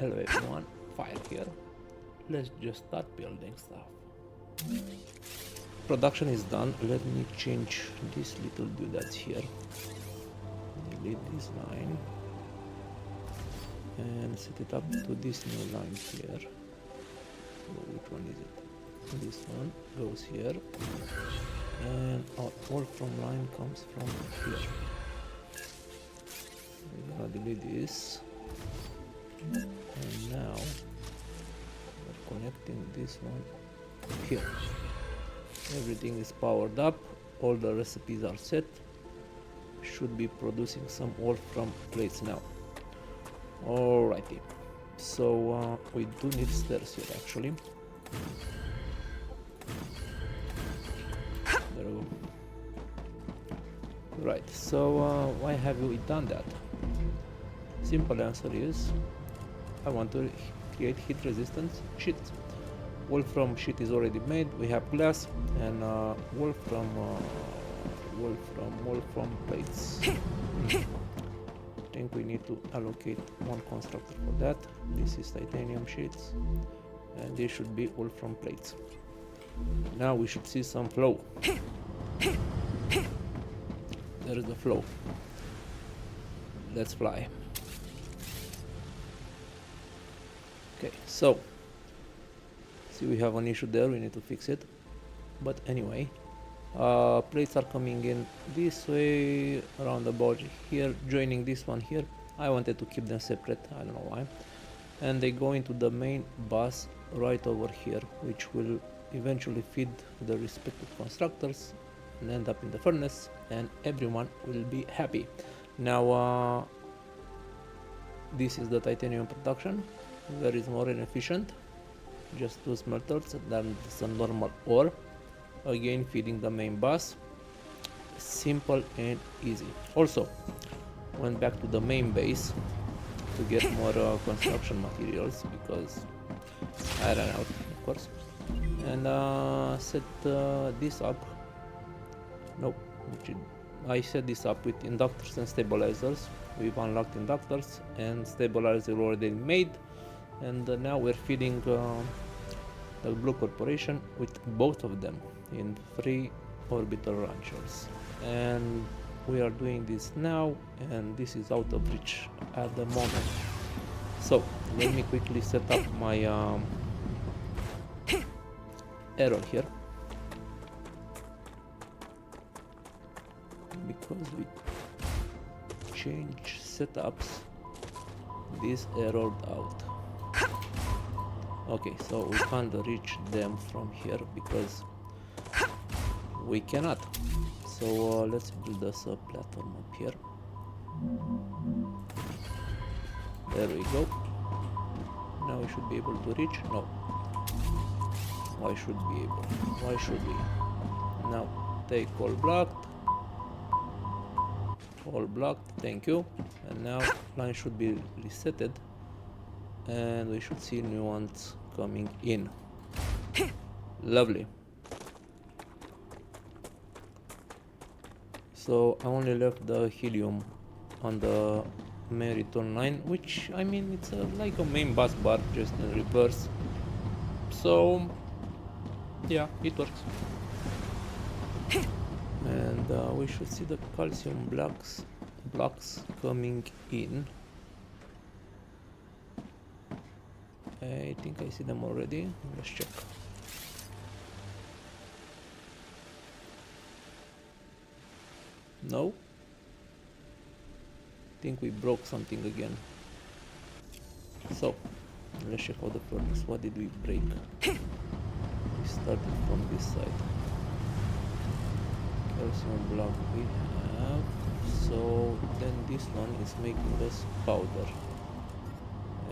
Hello everyone, Fire here. Let's just start building stuff. Production is done. Let me change this little doodads here. Delete this line and set it up to this new line here. So which one is it? This one goes here, and our all from line comes from here. We're gonna delete this, and now we're connecting this one here. Everything is powered up, all the recipes are set. Should be producing some ore from plates now. Alrighty, so we do need stairs here actually. There we go. Right, so why have we done that? Simple answer is I want to create heat resistant sheets. Wolfram sheet is already made. We have glass and wolfram plates. I think we need to allocate one constructor for that. This is titanium sheets, and this should be wolfram plates. Now we should see some flow. There is the flow. Let's fly. Okay, so see, we have an issue there, we need to fix it. But anyway, plates are coming in this way, around about here, joining this one here. I wanted to keep them separate, I don't know why. And they go into the main bus right over here, which will eventually feed the respective constructors and end up in the furnace, and everyone will be happy. Now this is the titanium production, where it's more inefficient. Just 2 smelters than some normal ore, again feeding the main bus. Simple and easy. Also went back to the main base to get more construction materials because I ran out, of course, and set this up. No, I set this up with inductors and stabilizers. We've unlocked inductors and stabilizers already made, and now we're feeding the Blue Corporation with both of them in 3 orbital launchers, and we are doing this now, and this is out of reach at the moment. So let me quickly set up my arrow here, because we change setups, this errored out. Okay, so we can't reach them from here because we cannot. So let's build us a platform up here. There we go. Now we should be able to reach. No. Why should be able? Why should we? Now take all blocked. All blocked, thank you. And now line should be resetted, and we should see new ones coming in. Lovely. So I only left the helium on the main return line, which I mean it's like a main bus bar, just in reverse. So yeah, it works. And we should see the calcium blocks coming in. I think I see them already. Let's check. No? I think we broke something again. So let's check out the furnace. What did we break? We started from this side. Calcium block we have. So then this one is making us powder,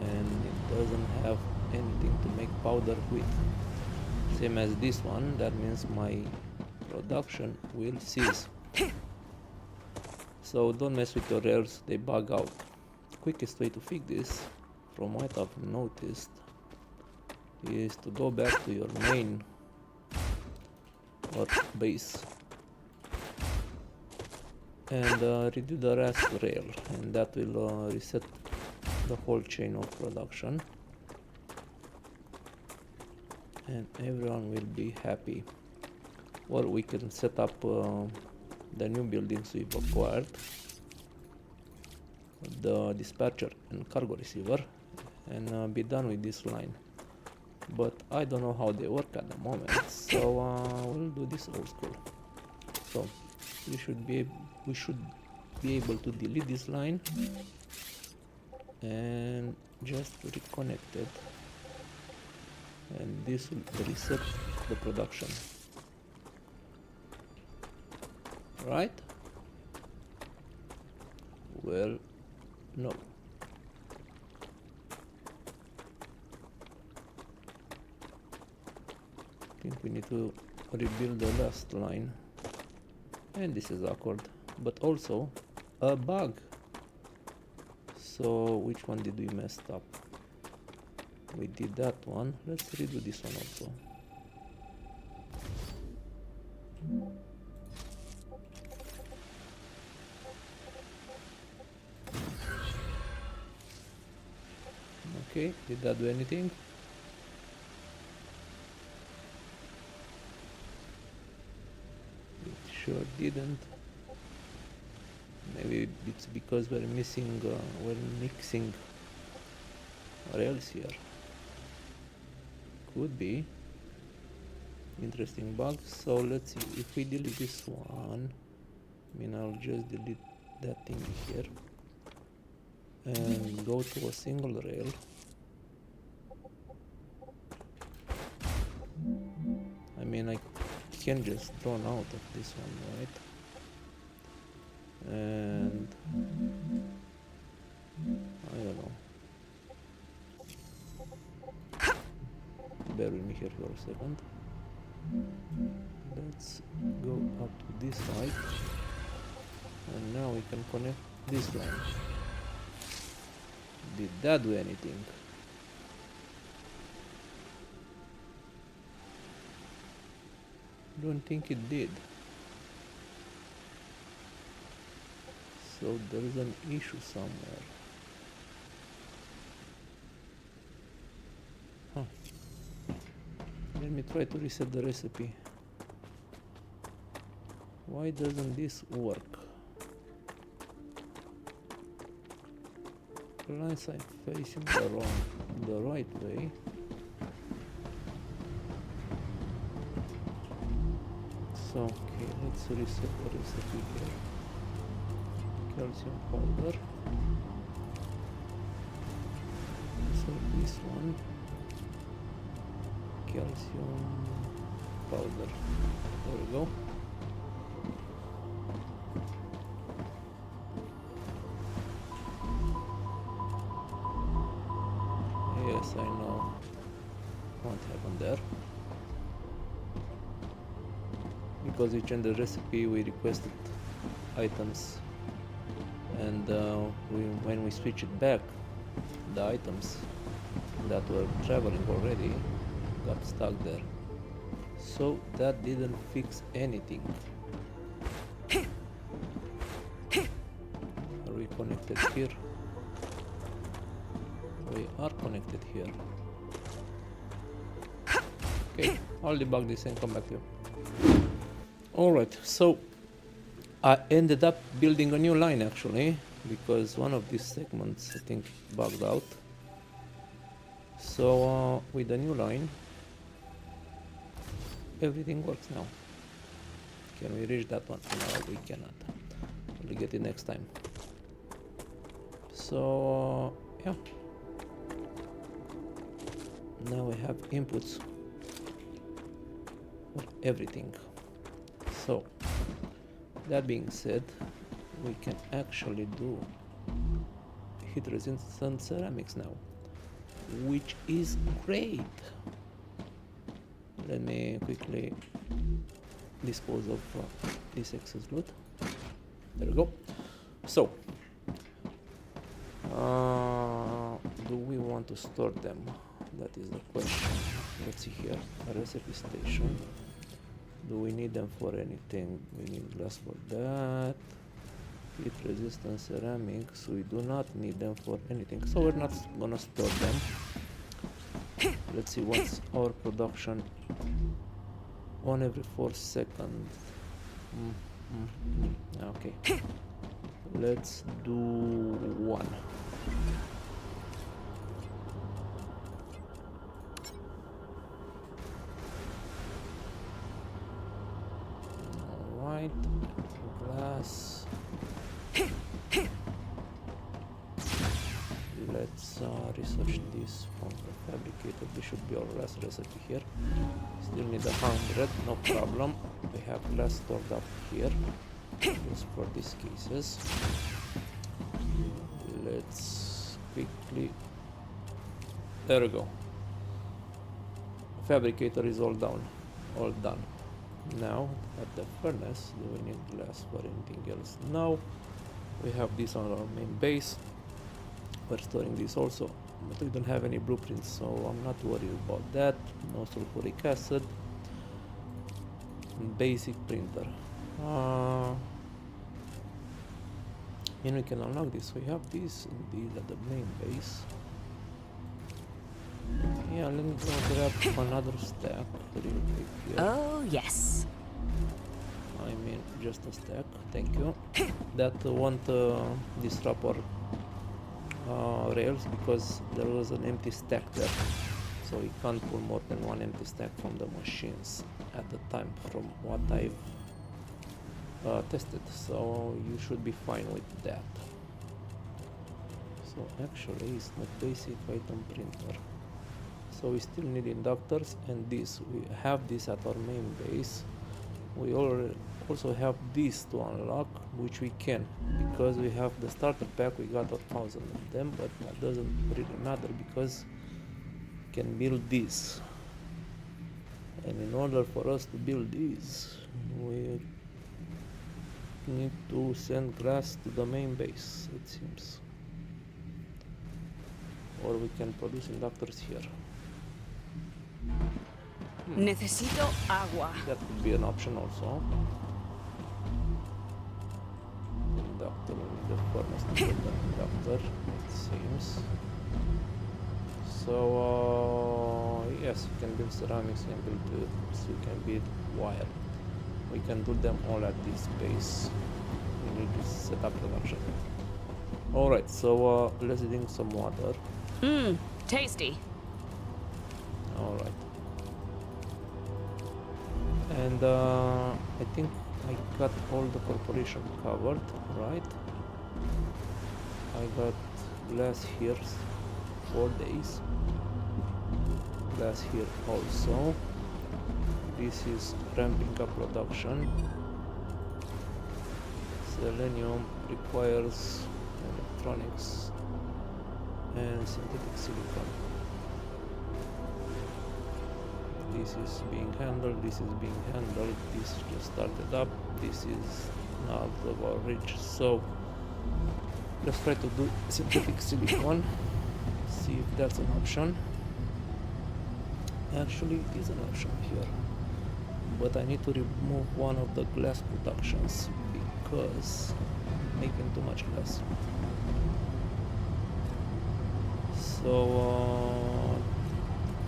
and it doesn't have anything to make powder with. Same as this one, that means my production will cease. So don't mess with your rails, they bug out. Quickest way to fix this, from what I've noticed, is to go back to your main or base and redo the last rail, and that will reset the whole chain of production, and everyone will be happy. Or we can set up the new buildings we've acquired, the dispatcher and cargo receiver, and be done with this line. But I don't know how they work at the moment, so we'll do this old school. So we should be able to delete this line and just reconnect it, and this will reset the production, right? Well, no. I think we need to rebuild the last line, and this is awkward, but also a bug. So which one did we mess up? We did that one. Let's redo this one also. Okay, did that do anything? It sure didn't. Maybe it's because we're mixing rails here. Could be. Interesting bug. So let's see, if we delete this one, I mean, I'll just delete that thing here and go to a single rail. I mean, I can just drone out of this one, right? And I don't know. Bear with me here for a second. Let's go up to this side, and now we can connect this line. Did that do anything? Don't think it did. So there is an issue somewhere. Huh. Let me try to reset the recipe. Why doesn't this work? The lines are facing the right way. So okay, let's reset the recipe here. Calcium powder. So this one. Calcium powder. There we go. Yes, I know what happened there. Because we changed the recipe, we requested items, and when we switch it back, the items that were traveling already got stuck there. So that didn't fix anything. Are we connected here? We are connected here. Okay, I'll debug this and come back to you. Alright, so I ended up building a new line actually, because one of these segments I think bugged out. So with the new line, everything works now. Can we reach that one? No, we cannot. We'll get it next time. So yeah. Now we have inputs for everything. So that being said, we can actually do heat resistant ceramics now, which is great. Let me quickly dispose of this excess loot. There we go. So do we want to store them? That is the question. Let's see here. A recipe station. Do we need them for anything? We need glass for that. heat resistant ceramics, we do not need them for anything, so we're not gonna store them. Let's see what's our production. 1 every 4 seconds. Okay, let's do 1. Alright, glass. Let's research this from the fabricator. This should be our last recipe here. Still need 100, no problem. We have glass stored up here just for these cases. Let's quickly. There we go. Fabricator is all down, all done. Now at the furnace, do we need glass for anything else? No. We have this on our main base. We're storing this also, but we don't have any blueprints, so I'm not worried about that. No sulfuric acid. Basic printer. And we can unlock this. We have this and these at the main base. Yeah, let me go grab another stack real quick here. Oh, yes. I mean, just a stack. Thank you. That won't disrupt our rails because there was an empty stack there, so we can't pull more than one empty stack from the machines at the time from what I've tested, so you should be fine with that. So actually it's not basic item printer, so we still need inductors, and this we have this at our main base. We also have this to unlock, which we can, because we have the starter pack. We got 1,000 of them, but that doesn't really matter because we can build this. And in order for us to build these, we need to send glass to the main base, it seems. Or we can produce inductors here. Necesito agua. That could be an option also. Inductor, we need the furnace to build an inductor, it seems. So, yes, we can build ceramics, we can build tubes, we can build wire. We can do them all at this base. We need to set up production. Alright, so let's drink some water. Tasty. Alright. And I think I got all the corporation covered, right? I got glass here 4 days. Glass here also. This is ramping up production. Selenium requires electronics and synthetic silicon. This is being handled, this is being handled, this just started up, this is not out of our reach, so let's try to do synthetic silicon, see if that's an option. Actually it is an option here, but I need to remove one of the glass productions because I'm making too much glass. So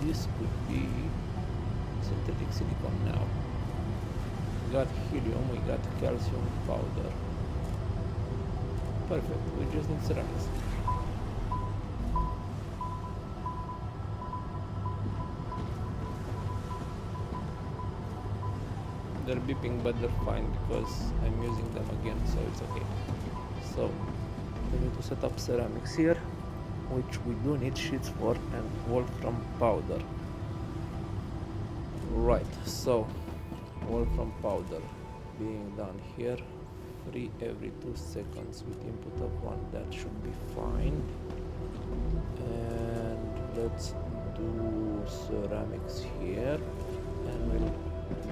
this could be synthetic silicon now. We got helium, we got calcium powder. Perfect, we just need ceramics. They're beeping, but they're fine because I'm using them again, so it's okay. So we need to set up ceramics here, which we do need sheets for, and wolfram powder. Right, so wolfram powder being done here, 3 every 2 seconds with input of 1, that should be fine. And let's do ceramics here, and we'll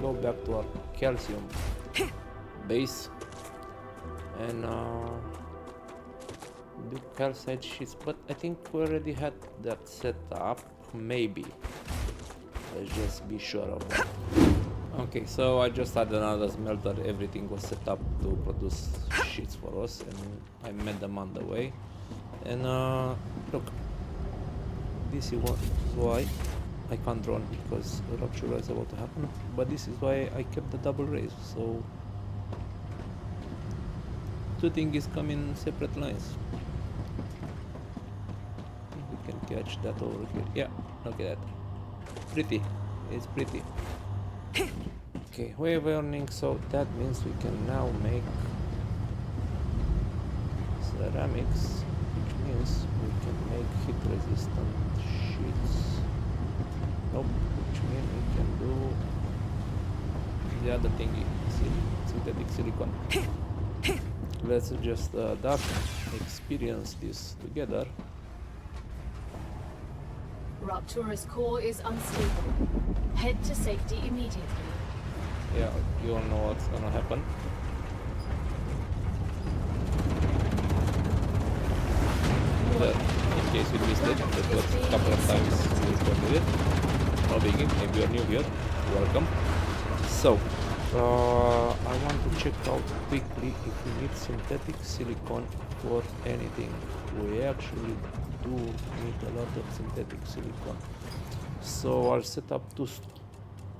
go back to our calcium base and do calcite sheets, but I think we already had that set up, maybe. Let's just be sure of that. Okay, so I just had another smelter. Everything was set up to produce sheets for us, and I met them on the way. And look, this is why I can't run, because the rupture is about to happen. But this is why I kept the double raise. So two things is coming separate lines. We can catch that over here. Yeah, look at that. Pretty. It's pretty. Okay, wave earning, so that means we can now make ceramics, which means we can make heat resistant sheets. Nope, which means we can do the other thingy, synthetic silicon. Let's just experience this together. Raptura's core is unstable. Head to safety immediately. Yeah, you all know what's gonna happen. But in case you missed it, that was a couple of times we recorded it. No biggie, maybe you're new here. Welcome. So, I want to check out quickly if we need synthetic silicon for anything. We actually do need a lot of synthetic silicon. So I'll set up two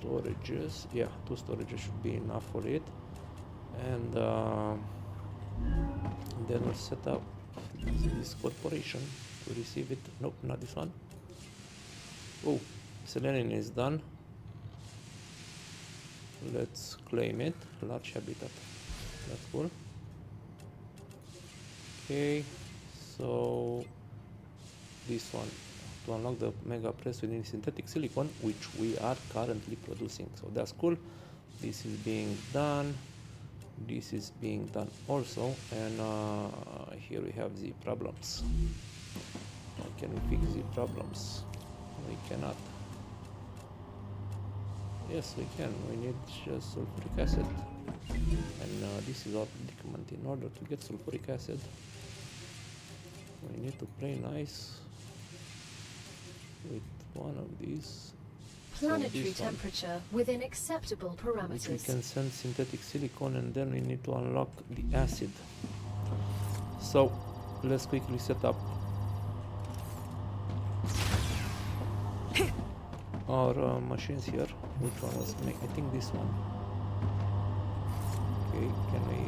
storages. Yeah, two storages should be enough for it. And then we'll set up this corporation to receive it. Nope, not this one. Oh, selenium is done. Let's claim it. Large habitat. That's cool. Okay, so this one, to unlock the mega press, we need synthetic silicon, which we are currently producing. So that's cool. This is being done. This is being done also. And here we have the problems. How can we fix the problems? We cannot. Yes, we can. We need just sulfuric acid. And this is our predicament. In order to get sulfuric acid, we need to play nice with one of these. Planetary temperature within acceptable parameters. We can send synthetic silicon, and then we need to unlock the acid. So let's quickly set up our machines here. Which one was made? I think this one. Okay, can we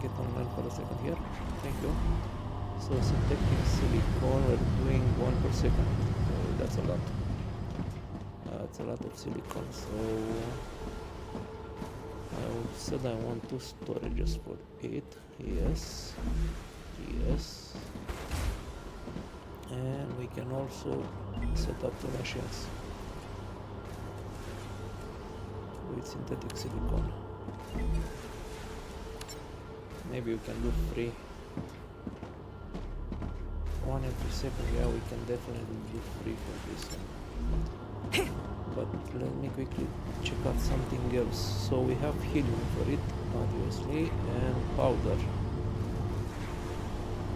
get online for a second here? Thank you. So synthetic silicon, we're doing 1 per second. That's a lot. That's a lot of silicon. So I said I want 2 storages for it. Yes. Yes. And we can also set up the machines with synthetic silicon. Maybe we can do 3. 1 every second. Yeah, we can definitely do 3 for this one. But let me quickly check out something else. So we have helium for it, obviously, and powder.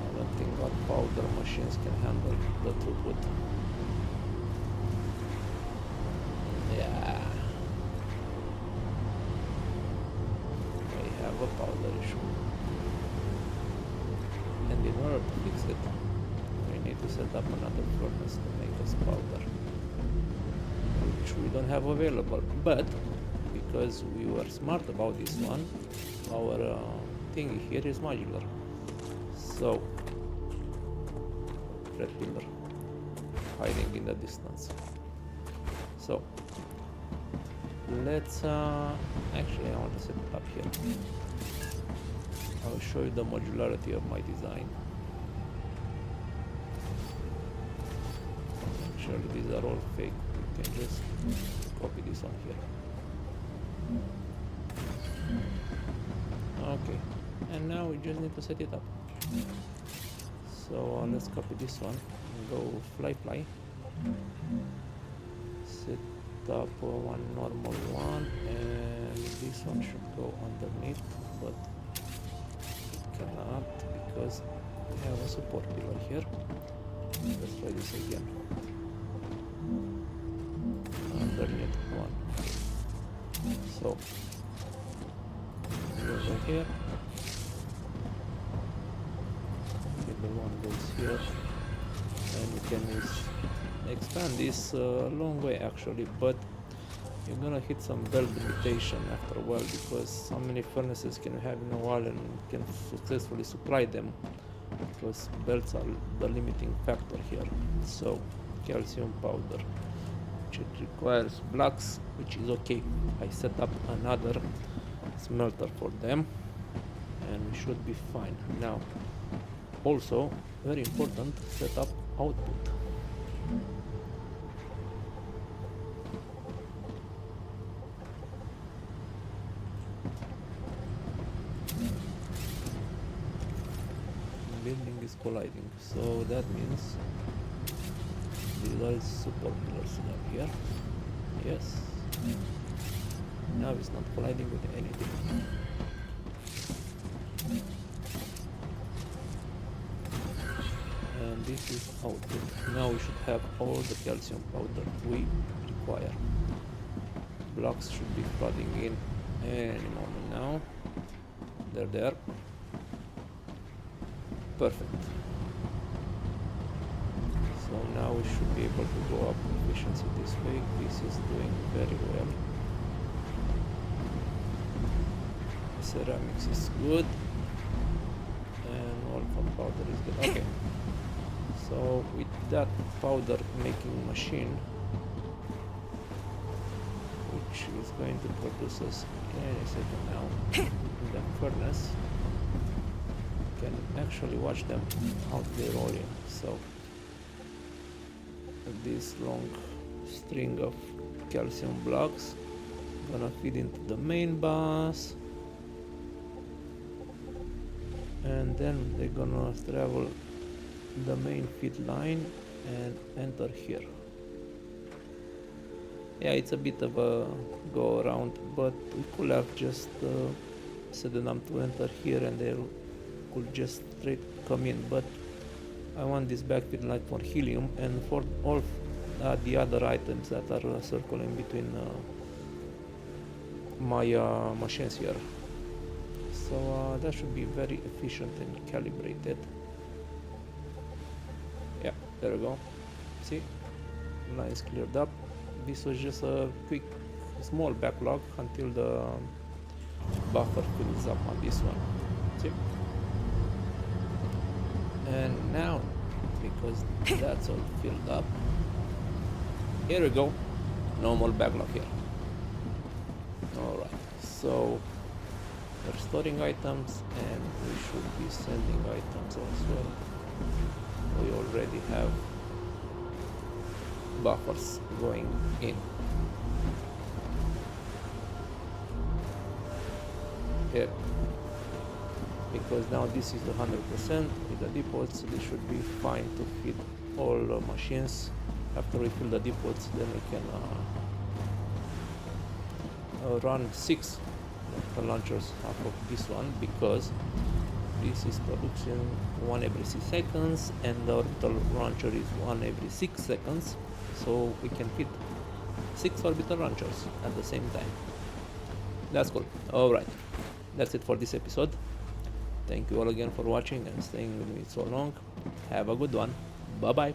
I don't think our powder machines can handle the throughput. Yeah. We have a powder issue. And in order to fix it, we need to set up another furnace to make us powder, which we don't have available. But because we were smart about this one, our thing here is modular. So red pillar hiding in the distance. So let's actually I want to set it up here. I'll show you the modularity of my design. Actually, these are all fake. You can just copy this one here. Okay, and now we just need to set it up. So let's copy this one and go fly. Set up one normal one, and this one should go underneath, but cannot because we have a support pillar here. Let's try this again. Underneath one. So over here, cable one goes here, and you can expand this a long way actually, but you're gonna hit some belt limitation after a while, because how many furnaces can you have in a while and can successfully supply them, because belts are the limiting factor here. So calcium powder, which it requires blocks, which is okay. I set up another smelter for them and we should be fine. Now also very important, set up output. Building is colliding, so that means these are support pillars down here. Yes. Now it's not colliding with anything. And this is output. Now we should have all the calcium powder we require. Blocks should be flooding in any moment now. They're there. Perfect. So now we should be able to go up efficiency this way. This is doing very well. Ceramics is good. And wolfram powder is good. Okay. So with that powder making machine, which is going to produce us any second now in the furnace, can actually watch them out there rolling. So this long string of calcium blocks gonna feed into the main bus, and then they're gonna travel the main feed line and enter here. Yeah, it's a bit of a go around, but we could have just set them to enter here and they could just straight come in, but I want this backfeed line for helium and for all the other items that are circling between my machines here. So that should be very efficient and calibrated. Yeah, there we go. See, line is cleared up. This was just a quick, small backlog until the buffer fills up on this one. See? And now, because that's all filled up, here we go. No more backlog here. Alright, so we're storing items and we should be sending items as well. We already have buffers going in. Here, because now this is 100% with the depots, this should be fine to feed all machines. After we fill the depots, then we can run 6 launchers off of this one, because this is production 1 every 6 seconds and the orbital launcher is 1 every 6 seconds, so we can fit 6 orbital launchers at the same time. That's cool. Alright, that's it for this episode. Thank you all again for watching and staying with me so long. Have a good one. Bye bye.